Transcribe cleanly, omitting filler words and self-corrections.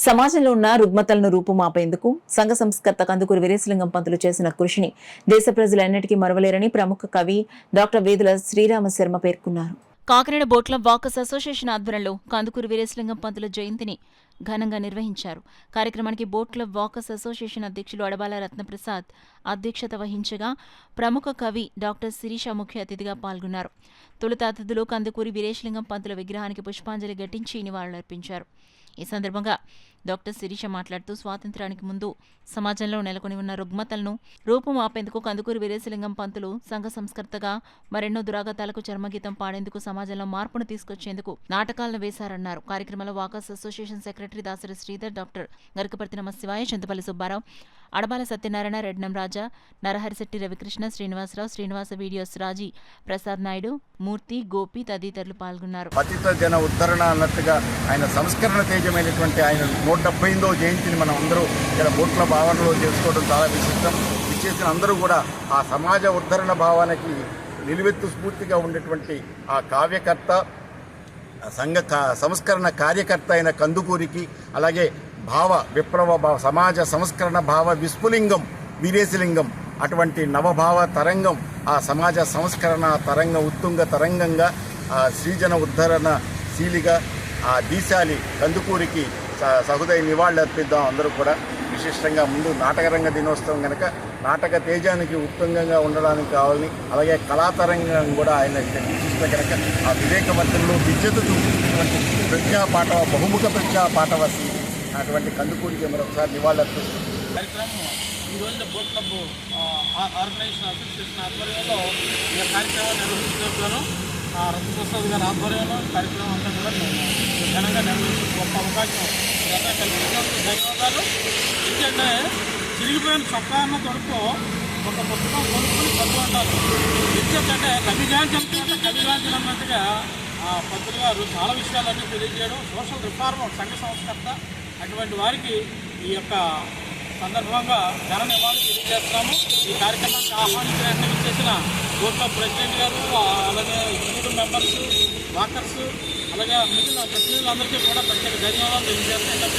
సమాజంలో ఉన్న రుగ్మతలను రూపుమాపేందుకు సంఘ సంస్కర్త కందుకూరి వీరేశలింగం పంతులు చేసిన కృషిని దేశ ప్రజలు ఎన్నటికీ మరవలేరని ప్రముఖ కవి డాక్టర్ వేదుల శ్రీరామ శర్మ పేర్కొన్నారు. కాకినాడ బోట్ల వాకర్స్ అసోసియేషన్ ఆధ్వర్యంలో కందుకూరి వీరేశలింగం పంతుల జయంతిని ఘనంగా నిర్వహించారు. కార్యక్రమానికి బోట్ల వాకర్స్ అసోసియేషన్ అధ్యక్షులు అడబాల రత్నప్రసాద్ అధ్యక్షత వహించగా ప్రముఖ కవి డాక్టర్ శిరీష ముఖ్య అతిథిగా పాల్గొన్నారు. తొలుత అతిథులు కందుకూరి వీరేశలింగం పంతుల విగ్రహానికి పుష్పాంజలి ఘటించి నివాళులర్పించారు. ఈ సందర్భంగా డాక్టర్ శిరీష మాట్లాడుతూ స్వాతంత్ర్యానికి ముందు సమాజంలో నెలకొని ఉన్న రుగ్మతలను రూపుమాపేందుకు కందుకూరి వీరేశలింగం పంతులు సంఘ సంస్కర్తగా మరెన్నో దురాగతాలకు చర్మగీతం పాడేందుకు సమాజంలో మార్పును తీసుకొచ్చేందుకు నాటకాలను వేశారన్నారు. కార్యక్రమంలో walkers association secretary Dasari Sridhar, doctor Garikaparthi Namasivaya, Chintapalli Subbarao, Adabala Satyanarayana, Rednam Raja, Naraharisetti Ravikrishna, Srinivasarao, Srinivasa videos Raji, Prasad Naidu, Murthy, Gopi తదితరులు పాల్గొన్నారు. పతిత జన ఉద్ధరణ అన్నట్టుగా ఆయన సంస్కరణ తేజమైనటువంటి ఆయన 178వ జయంతిని మనం అందరూ ఇక్కడ బోట్ల భావనలో చేసుకోవడం చాలా విశిష్టం. విచ్చేసిన అందరూ కూడా ఆ సమాజ ఉద్ధరణ భావానికి నిలువెత్తు స్ఫూర్తిగా ఉండేటువంటి ఆ కావ్యకర్త, సంఘ సంస్కరణ కార్యకర్త అయిన కందుకూరికి, అలాగే సమాజ సంస్కరణ భావ విస్ఫులింగం వీరేశలింగం అటువంటి నవభావ తరంగం, ఆ సమాజ సంస్కరణ తరంగం ఉత్తుంగ తరంగంగా ఆ శ్రీజన ఉద్ధరణ శీలిగా ఆ దీశాలి కందుకూరికి సహృదయ నివాళులు అర్పిద్దాం. అందరూ కూడా విశిష్టంగా ముందు నాటకరంగ దినోత్సవం కనుక నాటక తేజానికి ఉత్తుంగంగా ఉండడానికి కావాలని, అలాగే కళాతరంగం కూడా ఆయన విశిష్ట కనుక ఆ వివేకవంతుల్లో విద్యతు చూపించినటువంటి ప్రజ్ఞాపాఠవ బహుముఖ ప్రజ్ఞాపాఠవ అటువంటి కందుకూరికి మరొకసారి నివాళులు అర్పిస్తుంది. కార్యక్రమం ఈ రోజున బోట్ క్లబ్ ఆర్గనైజేషన్ అసోసియేషన్ ఆధ్వర్యంలో ఈ కార్యక్రమాన్ని నిర్వహించడంలోనూ రత్నప్రసాద్ గారి ఆధ్వర్యంలో కార్యక్రమం అంతా కూడా ఘనంగా నిర్వహించే గొప్ప అవకాశం ఇదంతా కల్పించినందుకు ధన్యవాదాలు. ఎందుకంటే చిరిగిపోయిన చొక్కాన్న తొడుపు ఒక పుస్తకం కొనుక్కొని చదువుకుంటారు. ఎందుకంటే కవిగాంచనం అన్నట్టుగా పంతులు గారు చాలా విషయాలన్నీ తెలియజేయడం, సోషల్ రిఫార్మర్, సంఘ సంస్కర్త, అటువంటి వారికి ఈ యొక్క సందర్భంగా ఘన నివాళులు తెలియజేస్తున్నాము. ఈ కార్యక్రమానికి ఆహ్వానించిన బోట్ క్లబ్ ప్రెసిడెంట్ గారు, అలాగే ఎగ్జిక్యూటివ్ మెంబర్స్, వాకర్స్, అలాగే మిగిలిన ప్రతినిధులందరికీ కూడా ప్రత్యేక ధన్యవాదాలు తెలియజేస్తున్నాం.